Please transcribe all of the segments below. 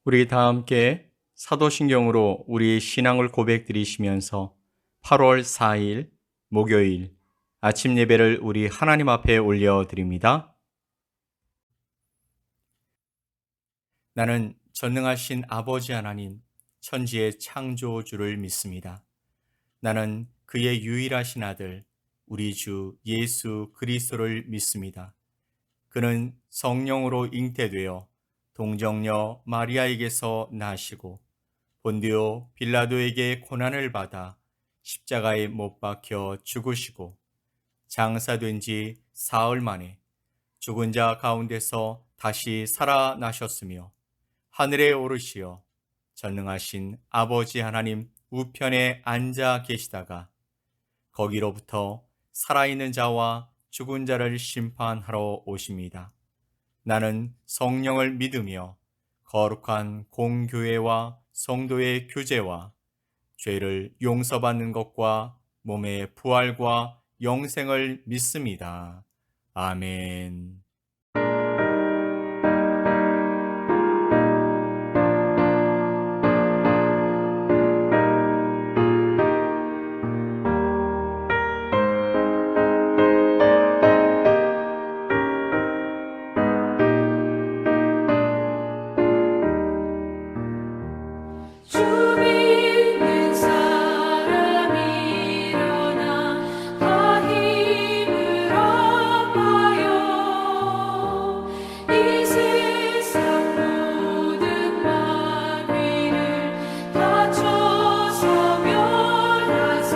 우리 다 함께 사도신경으로 우리 신앙을 고백드리시면서 8월 4일 목요일 아침 예배를 우리 하나님 앞에 올려드립니다. 나는 전능하신 아버지 하나님, 천지의 창조주를 믿습니다. 나는 그의 유일하신 아들, 우리 주 예수 그리스도를 믿습니다. 그는 성령으로 잉태되어 동정녀 마리아에게서 나시고 본디오 빌라도에게 고난을 받아 십자가에 못 박혀 죽으시고 장사된 지 사흘 만에 죽은 자 가운데서 다시 살아나셨으며 하늘에 오르시어 전능하신 아버지 하나님 우편에 앉아 계시다가 거기로부터 살아있는 자와 죽은 자를 심판하러 오십니다. 나는 성령을 믿으며 거룩한 공교회와 성도의 교제와 죄를 용서받는 것과 몸의 부활과 영생을 믿습니다. 아멘. 주 믿는 사람 일어나 다 힘을 합하여 이 세상 모든 마귀를 다쳐서 멸하세.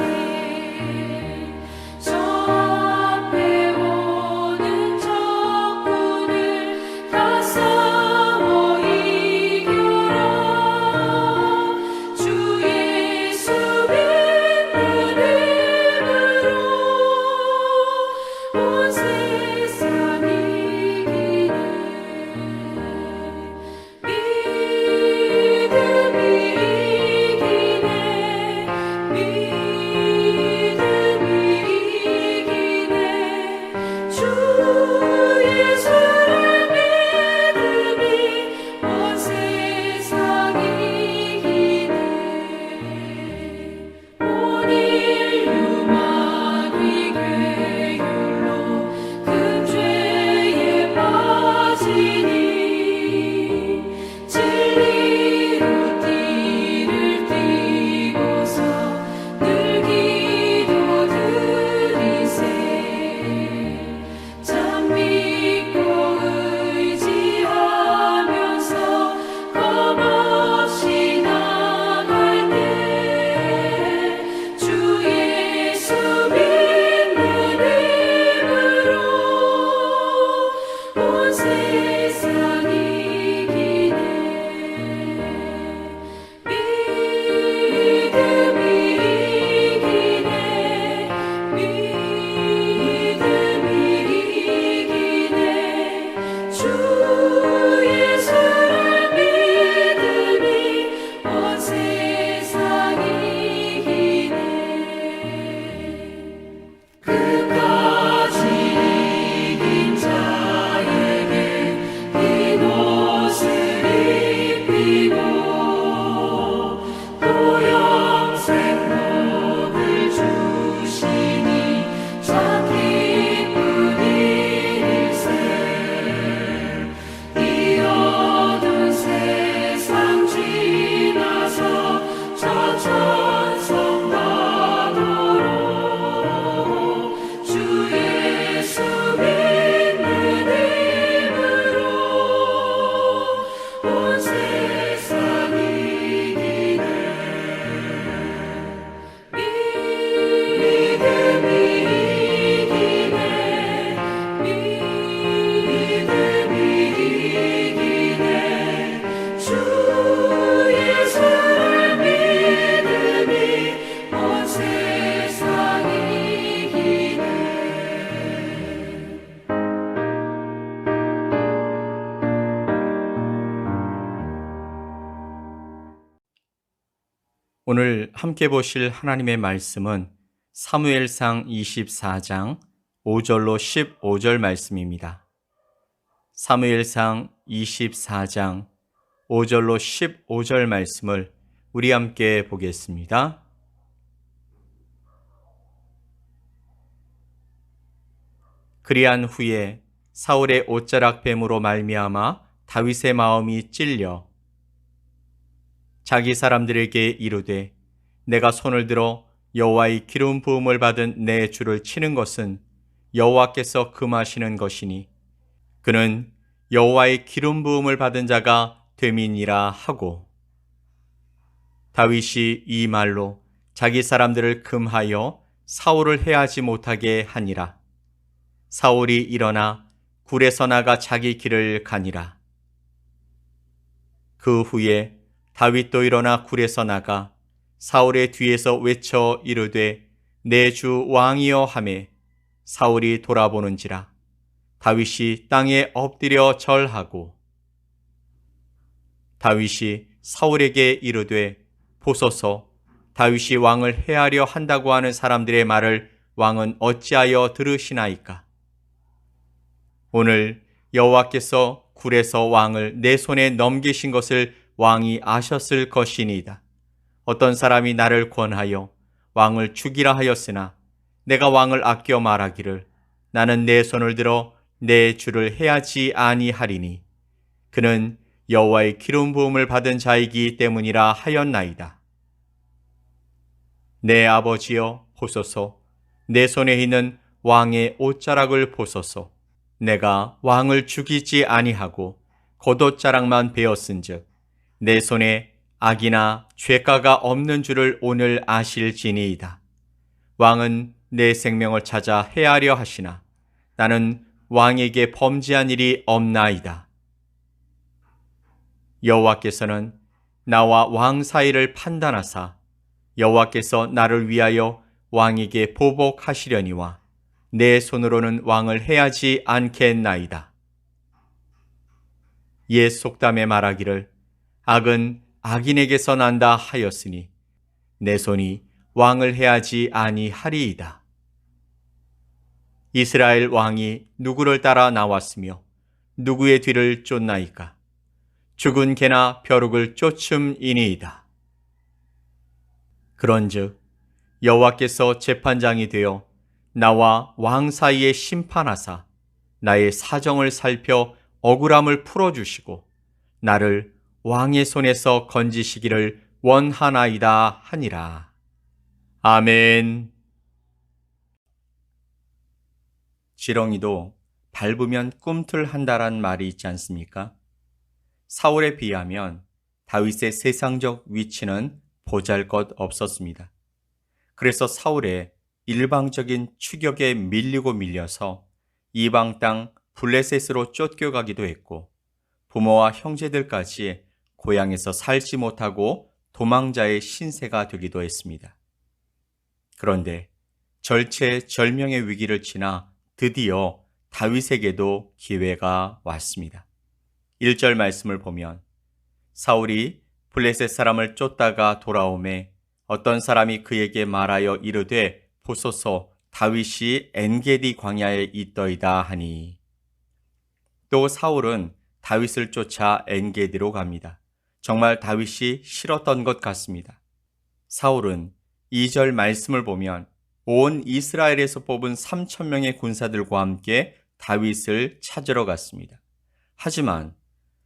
저 앞에 오는 적군을 다 싸워 이겨라. 주 예수 믿는 힘으로 온 세상 이기네. 믿음이 이기네. 믿음이 이기네. 주 예수를 믿음이 온 세상 이기네. 온 인류 마귀 괴율로 큰 죄에 빠지니 진리로 띠를 띠고서 늘 기도드리세. 참 믿고 의지하면서 겁없이 나갈 때 주 예수 믿는 힘으로 온 세상 이기네. 믿음이 이기네. 믿음이 이기네. 주 예수를 믿음이 온 세상 이기네. 끝까지 이긴 자에게 흰 옷을 입히고 또 영생 복을 주시니 참 기쁜 일일세. 이 어두운 세상 지나서 저 천성 가도록 주 예수 믿는 힘으로 온 세상 이기네. 믿음이 이기네. 믿음이 이기네. 주 예수를 믿음이 온 세상 이기네. 오늘 함께 보실 하나님의 말씀은 사무엘상 24장 5절로 15절 말씀입니다. 사무엘상 24장 5절로 15절 말씀을 우리 함께 보겠습니다. 그리한 후에 사울의 옷자락 뱀으로 말미암아 다윗의 마음이 찔려 자기 사람들에게 이르되 내가 손을 들어 여호와의 기름 부음을 받은 내 주를 치는 것은 여호와께서 금하시는 것이니 그는 여호와의 기름 부음을 받은 자가 됨이니라 하고 다윗이 이 말로 자기 사람들을 금하여 사울을 해하지 못하게 하니라. 사울이 일어나 굴에서 나가 자기 길을 가니라. 그 후에 다윗도 일어나 굴에서 나가 사울의 뒤에서 외쳐 이르되 내 주 왕이여 하매 사울이 돌아보는지라 다윗이 땅에 엎드려 절하고 다윗이 사울에게 이르되 보소서 다윗이 왕을 해하려 한다고 하는 사람들의 말을 왕은 어찌하여 들으시나이까. 오늘 여호와께서 굴에서 왕을 내 손에 넘기신 것을 왕이 아셨을 것이니이다. 어떤 사람이 나를 권하여 왕을 죽이라 하였으나 내가 왕을 아껴 말하기를 나는 내 손을 들어 내 주를 해하지 아니하리니 그는 여호와의 기름 부음을 받은 자이기 때문이라 하였나이다. 내 아버지여 보소서 내 손에 있는 왕의 옷자락을 보소서. 내가 왕을 죽이지 아니하고 겉옷자락만 베었은즉 내 손에 악이나 죄가가 없는 줄을 오늘 아실지니이다. 왕은 내 생명을 찾아 해하려 하시나 나는 왕에게 범죄한 일이 없나이다. 여호와께서는 나와 왕 사이를 판단하사 여호와께서 나를 위하여 왕에게 보복하시려니와 내 손으로는 왕을 해하지 않겠나이다. 옛 속담에 말하기를 악은 악인에게서 난다 하였으니 내 손이 왕을 해하지 아니하리이다. 이스라엘 왕이 누구를 따라 나왔으며 누구의 뒤를 쫓나이까. 죽은 개나 벼룩을 쫓음이니이다. 그런즉 여호와께서 재판장이 되어 나와 왕 사이에 심판하사 나의 사정을 살펴 억울함을 풀어주시고 나를 왕의 손에서 건지시기를 원하나이다 하니라. 아멘. 지렁이도 밟으면 꿈틀한다란 말이 있지 않습니까? 사울에 비하면 다윗의 세상적 위치는 보잘것 없었습니다. 그래서 사울의 일방적인 추격에 밀려서 이방 땅 블레셋으로 쫓겨가기도 했고 부모와 형제들까지 고향에서 살지 못하고 도망자의 신세가 되기도 했습니다. 그런데 절체절명의 위기를 지나 드디어 다윗에게도 기회가 왔습니다. 1절 말씀을 보면 사울이 블레셋 사람을 쫓다가 돌아오매 어떤 사람이 그에게 말하여 이르되 보소서 다윗이 엔게디 광야에 있더이다 하니 또 사울은 다윗을 쫓아 엔게디로 갑니다. 정말 다윗이 싫었던 것 같습니다. 사울은 2절 말씀을 보면 온 이스라엘에서 뽑은 3,000명의 군사들과 함께 다윗을 찾으러 갔습니다. 하지만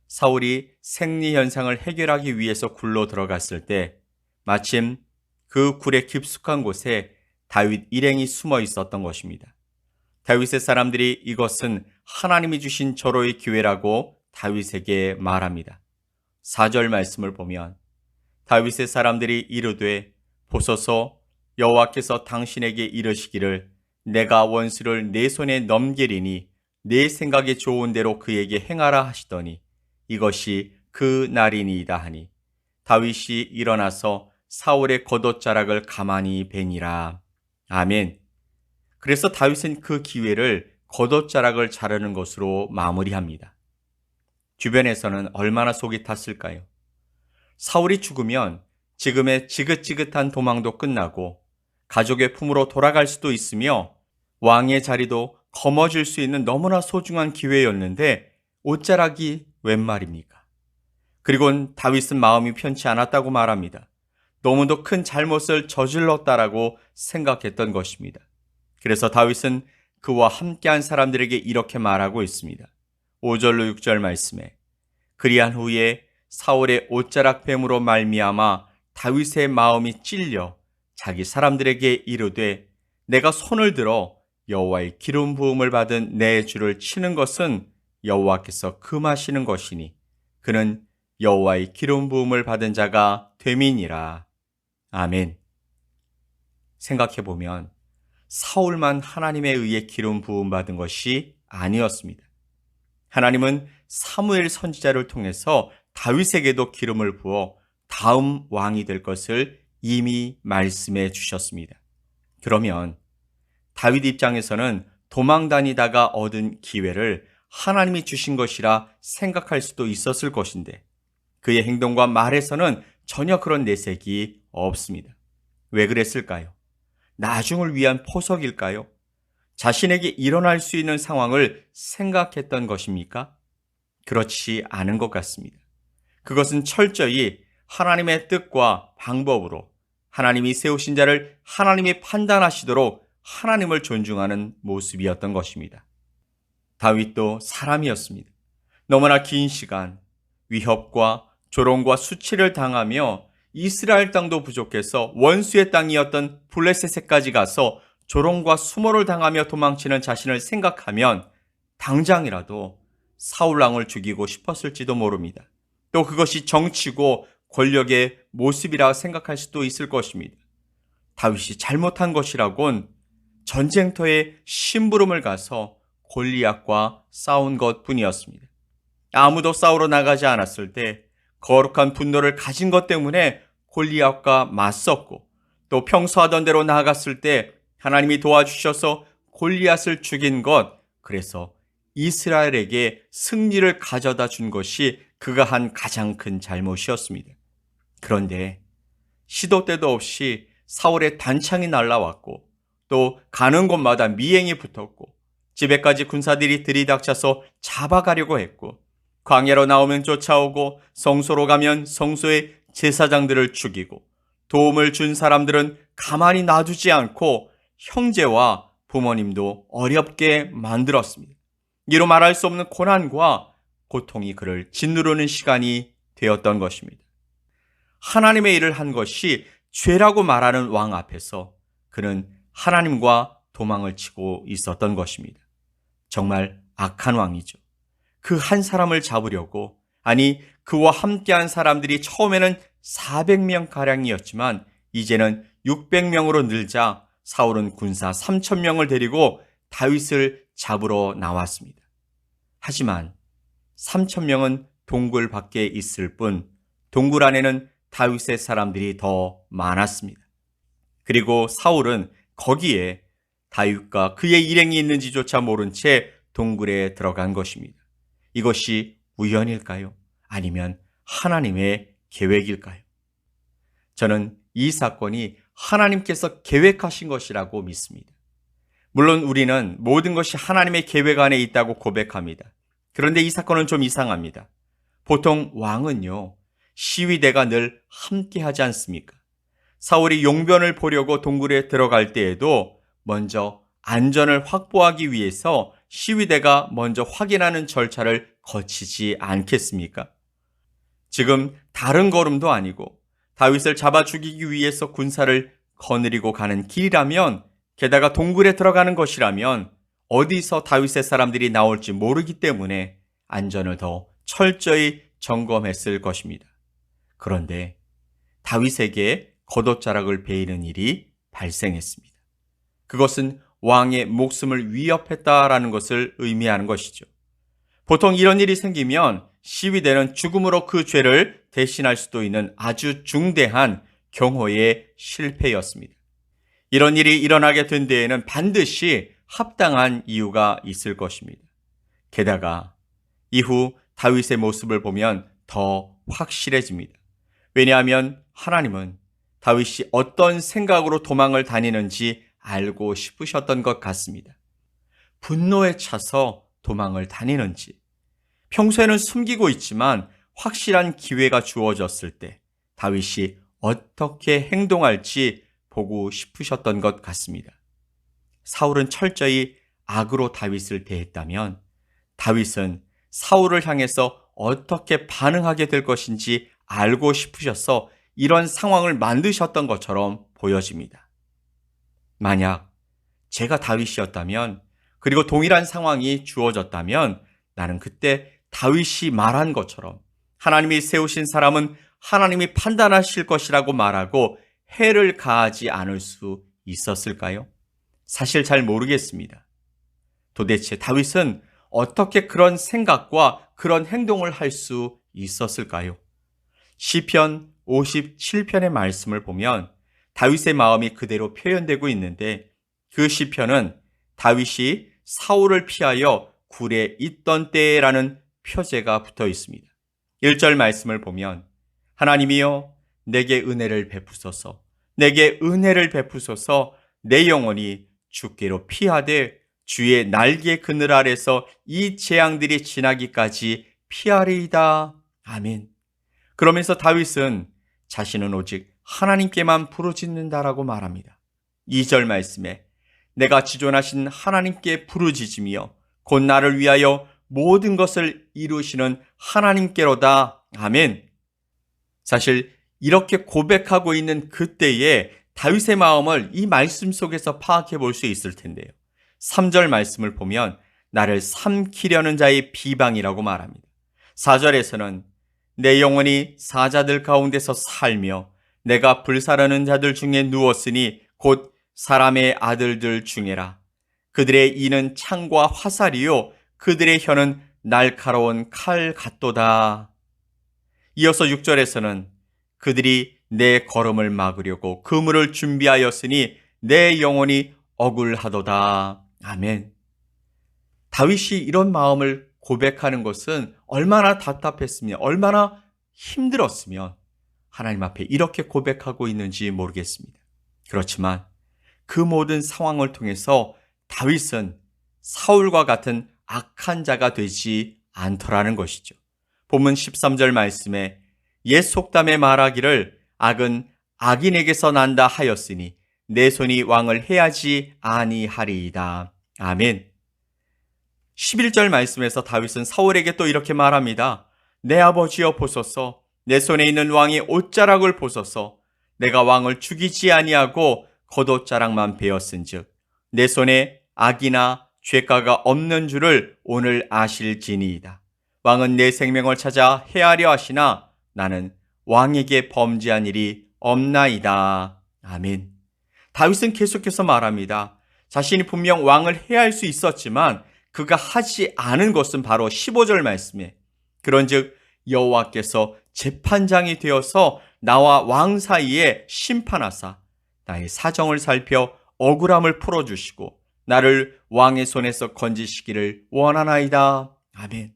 사울이 생리 현상을 해결하기 위해서 굴로 들어갔을 때 마침 그 굴의 깊숙한 곳에 다윗 일행이 숨어 있었던 것입니다. 다윗의 사람들이 이것은 하나님이 주신 절호의 기회라고 다윗에게 말합니다. 4절 말씀을 보면 다윗의 사람들이 이르되 보소서 여호와께서 당신에게 이르시기를 내가 원수를 내 손에 넘기리니 내 생각에 좋은 대로 그에게 행하라 하시더니 이것이 그 날이니이다 하니 다윗이 일어나서 사울의 겉옷자락을 가만히 베니라. 아멘. 그래서 다윗은 그 기회를 겉옷자락을 자르는 것으로 마무리합니다. 주변에서는 얼마나 속이 탔을까요? 사울이 죽으면 지금의 지긋지긋한 도망도 끝나고 가족의 품으로 돌아갈 수도 있으며 왕의 자리도 거머쥘 수 있는 너무나 소중한 기회였는데 옷자락이 웬 말입니까? 그리고는 다윗은 마음이 편치 않았다고 말합니다. 너무도 큰 잘못을 저질렀다라고 생각했던 것입니다. 그래서 다윗은 그와 함께한 사람들에게 이렇게 말하고 있습니다. 5절로 6절 말씀에 그리한 후에 사울의 옷자락 뱀으로 말미암아 다윗의 마음이 찔려 자기 사람들에게 이르되 내가 손을 들어 여호와의 기름 부음을 받은 내 주를 치는 것은 여호와께서 금하시는 것이니 그는 여호와의 기름 부음을 받은 자가 됨이니라. 아멘. 생각해보면 사울만 하나님에 의해 기름 부음 받은 것이 아니었습니다. 하나님은 사무엘 선지자를 통해서 다윗에게도 기름을 부어 다음 왕이 될 것을 이미 말씀해 주셨습니다. 그러면 다윗 입장에서는 도망 다니다가 얻은 기회를 하나님이 주신 것이라 생각할 수도 있었을 것인데 그의 행동과 말에서는 전혀 그런 내색이 없습니다. 왜 그랬을까요? 나중을 위한 포석일까요? 자신에게 일어날 수 있는 상황을 생각했던 것입니까? 그렇지 않은 것 같습니다. 그것은 철저히 하나님의 뜻과 방법으로 하나님이 세우신 자를 하나님이 판단하시도록 하나님을 존중하는 모습이었던 것입니다. 다윗도 사람이었습니다. 너무나 긴 시간 위협과 조롱과 수치를 당하며 이스라엘 땅도 부족해서 원수의 땅이었던 블레셋에까지 가서 조롱과 수모를 당하며 도망치는 자신을 생각하면 당장이라도 사울 왕을 죽이고 싶었을지도 모릅니다. 또 그것이 정치고 권력의 모습이라 생각할 수도 있을 것입니다. 다윗이 잘못한 것이라곤 전쟁터에 심부름을 가서 골리앗과 싸운 것뿐이었습니다. 아무도 싸우러 나가지 않았을 때 거룩한 분노를 가진 것 때문에 골리앗과 맞섰고 또 평소 하던 대로 나아갔을 때 하나님이 도와주셔서 골리앗을 죽인 것, 그래서 이스라엘에게 승리를 가져다 준 것이 그가 한 가장 큰 잘못이었습니다. 그런데 시도 때도 없이 사울의 단창이 날라왔고 또 가는 곳마다 미행이 붙었고 집에까지 군사들이 들이닥쳐서 잡아가려고 했고 광야로 나오면 쫓아오고 성소로 가면 성소의 제사장들을 죽이고 도움을 준 사람들은 가만히 놔두지 않고 형제와 부모님도 어렵게 만들었습니다. 이로 말할 수 없는 고난과 고통이 그를 짓누르는 시간이 되었던 것입니다. 하나님의 일을 한 것이 죄라고 말하는 왕 앞에서 그는 하나님과 도망을 치고 있었던 것입니다. 정말 악한 왕이죠. 그 한 사람을 잡으려고, 아니 그와 함께한 사람들이 처음에는 400명가량이었지만 이제는 600명으로 늘자 사울은 군사 3,000명을 데리고 다윗을 잡으러 나왔습니다. 하지만 3,000명은 동굴 밖에 있을 뿐 동굴 안에는 다윗의 사람들이 더 많았습니다. 그리고 사울은 거기에 다윗과 그의 일행이 있는지조차 모른 채 동굴에 들어간 것입니다. 이것이 우연일까요? 아니면 하나님의 계획일까요? 저는 이 사건이 하나님께서 계획하신 것이라고 믿습니다. 물론 우리는 모든 것이 하나님의 계획 안에 있다고 고백합니다. 그런데 이 사건은 좀 이상합니다. 보통 왕은요, 시위대가 늘 함께 하지 않습니까? 사울이 용변을 보려고 동굴에 들어갈 때에도 먼저 안전을 확보하기 위해서 시위대가 먼저 확인하는 절차를 거치지 않겠습니까? 지금 다른 걸음도 아니고 다윗을 잡아 죽이기 위해서 군사를 거느리고 가는 길이라면, 게다가 동굴에 들어가는 것이라면 어디서 다윗의 사람들이 나올지 모르기 때문에 안전을 더 철저히 점검했을 것입니다. 그런데 다윗에게 겉옷자락을 베이는 일이 발생했습니다. 그것은 왕의 목숨을 위협했다라는 것을 의미하는 것이죠. 보통 이런 일이 생기면 시위대는 죽음으로 그 죄를 대신할 수도 있는 아주 중대한 경호의 실패였습니다. 이런 일이 일어나게 된 데에는 반드시 합당한 이유가 있을 것입니다. 게다가 이후 다윗의 모습을 보면 더 확실해집니다. 왜냐하면 하나님은 다윗이 어떤 생각으로 도망을 다니는지 알고 싶으셨던 것 같습니다. 분노에 차서 도망을 다니는지, 평소에는 숨기고 있지만 확실한 기회가 주어졌을 때 다윗이 어떻게 행동할지 보고 싶으셨던 것 같습니다. 사울은 철저히 악으로 다윗을 대했다면 다윗은 사울을 향해서 어떻게 반응하게 될 것인지 알고 싶으셔서 이런 상황을 만드셨던 것처럼 보여집니다. 만약 제가 다윗이었다면, 그리고 동일한 상황이 주어졌다면 나는 그때 다윗이 말한 것처럼 하나님이 세우신 사람은 하나님이 판단하실 것이라고 말하고 해를 가하지 않을 수 있었을까요? 사실 잘 모르겠습니다. 도대체 다윗은 어떻게 그런 생각과 그런 행동을 할 수 있었을까요? 시편 57편의 말씀을 보면 다윗의 마음이 그대로 표현되고 있는데, 그 시편은 다윗이 사울을 피하여 굴에 있던 때라는 표제가 붙어 있습니다. 1절 말씀을 보면 하나님이여 내게 은혜를 베푸소서, 내게 은혜를 베푸소서, 내 영혼이 주께로 피하되 주의 날개 그늘 아래서 이 재앙들이 지나기까지 피하리이다. 아멘. 그러면서 다윗은 자신은 오직 하나님께만 부르짖는다라고 말합니다. 2절 말씀에 내가 지존하신 하나님께 부르짖으며 곧 나를 위하여 모든 것을 이루시는 하나님께로다. 아멘. 사실 이렇게 고백하고 있는 그때에 다윗의 마음을 이 말씀 속에서 파악해 볼 수 있을 텐데요. 3절 말씀을 보면 나를 삼키려는 자의 비방이라고 말합니다. 4절에서는 내 영혼이 사자들 가운데서 살며 내가 불사르는 자들 중에 누웠으니 곧 사람의 아들들 중에라. 그들의 이는 창과 화살이요 그들의 혀는 날카로운 칼 같도다. 이어서 6절에서는 그들이 내 걸음을 막으려고 그물을 준비하였으니 내 영혼이 억울하도다. 아멘. 다윗이 이런 마음을 고백하는 것은 얼마나 답답했으며 얼마나 힘들었으면 하나님 앞에 이렇게 고백하고 있는지 모르겠습니다. 그렇지만 그 모든 상황을 통해서 다윗은 사울과 같은 악한 자가 되지 않더라는 것이죠. 본문 13절 말씀에 옛 속담에 말하기를 악은 악인에게서 난다 하였으니 내 손이 왕을 해하지 아니하리이다. 아멘. 11절 말씀에서 다윗은 사울에게 또 이렇게 말합니다. 내 아버지여 보소서, 내 손에 있는 왕의 옷자락을 보소서. 내가 왕을 죽이지 아니하고 겉옷자락만 베었은즉 내 손에 악이나 죄가가 없는 줄을 오늘 아실지니이다. 왕은 내 생명을 찾아 해하려 하시나 나는 왕에게 범죄한 일이 없나이다. 아멘. 다윗은 계속해서 말합니다. 자신이 분명 왕을 해할 수 있었지만 그가 하지 않은 것은 바로 15절 말씀에 그런즉 여호와께서 재판장이 되어서 나와 왕 사이에 심판하사 나의 사정을 살펴 억울함을 풀어주시고 나를 왕의 손에서 건지시기를 원하나이다. 아멘.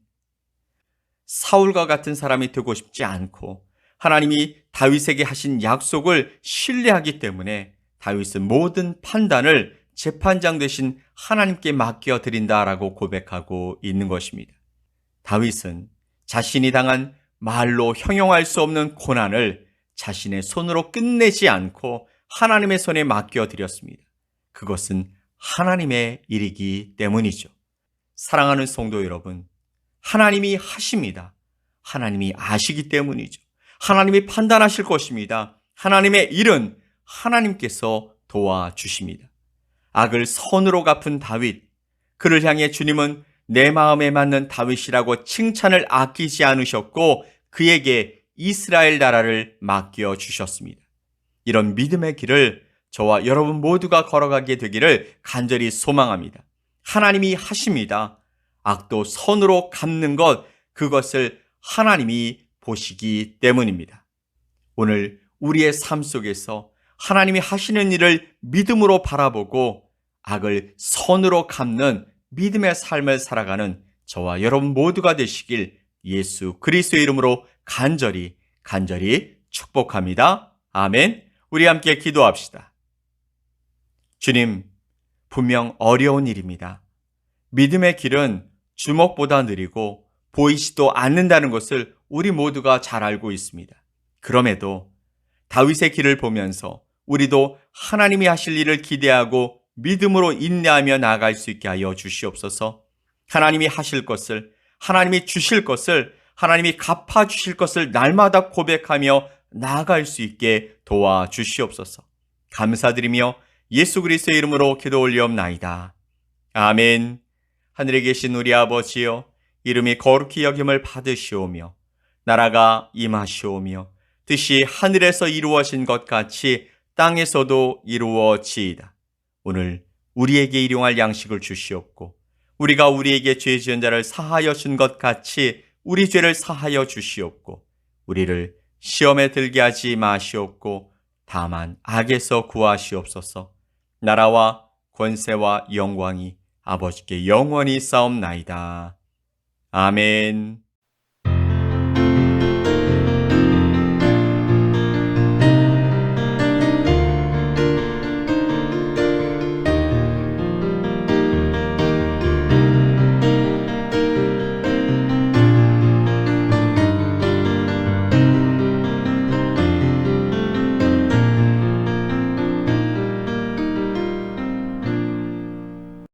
사울과 같은 사람이 되고 싶지 않고 하나님이 다윗에게 하신 약속을 신뢰하기 때문에 다윗은 모든 판단을 재판장 되신 하나님께 맡겨드린다라고 고백하고 있는 것입니다. 다윗은 자신이 당한 말로 형용할 수 없는 고난을 자신의 손으로 끝내지 않고 하나님의 손에 맡겨드렸습니다. 그것은 하나님의 일이기 때문이죠. 사랑하는 성도 여러분, 하나님이 하십니다. 하나님이 아시기 때문이죠. 하나님이 판단하실 것입니다. 하나님의 일은 하나님께서 도와주십니다. 악을 선으로 갚은 다윗, 그를 향해 주님은 내 마음에 맞는 다윗이라고 칭찬을 아끼지 않으셨고 그에게 이스라엘 나라를 맡겨주셨습니다. 이런 믿음의 길을 저와 여러분 모두가 걸어가게 되기를 간절히 소망합니다. 하나님이 하십니다. 악도 선으로 갚는 것, 그것을 하나님이 보시기 때문입니다. 오늘 우리의 삶 속에서 하나님이 하시는 일을 믿음으로 바라보고 악을 선으로 갚는 믿음의 삶을 살아가는 저와 여러분 모두가 되시길 예수 그리스도의 이름으로 간절히 축복합니다. 아멘. 우리 함께 기도합시다. 주님, 분명 어려운 일입니다. 믿음의 길은 주먹보다 느리고 보이지도 않는다는 것을 우리 모두가 잘 알고 있습니다. 그럼에도 다윗의 길을 보면서 우리도 하나님이 하실 일을 기대하고 믿음으로 인내하며 나아갈 수 있게 하여 주시옵소서. 하나님이 하실 것을, 하나님이 주실 것을, 하나님이 갚아주실 것을 날마다 고백하며 나아갈 수 있게 도와주시옵소서. 감사드리며 예수 그리스도의 이름으로 기도 올리옵나이다. 아멘. 하늘에 계신 우리 아버지여, 이름이 거룩히 여김을 받으시오며 나라가 임하시오며 뜻이 하늘에서 이루어진 것 같이 땅에서도 이루어지이다. 오늘 우리에게 일용할 양식을 주시옵고 우리가 우리에게 죄 지은 자를 사하여 준 것 같이 우리 죄를 사하여 주시옵고 우리를 시험에 들게 하지 마시옵고 다만 악에서 구하시옵소서. 나라와 권세와 영광이 아버지께 영원히 싸움나이다. 아멘.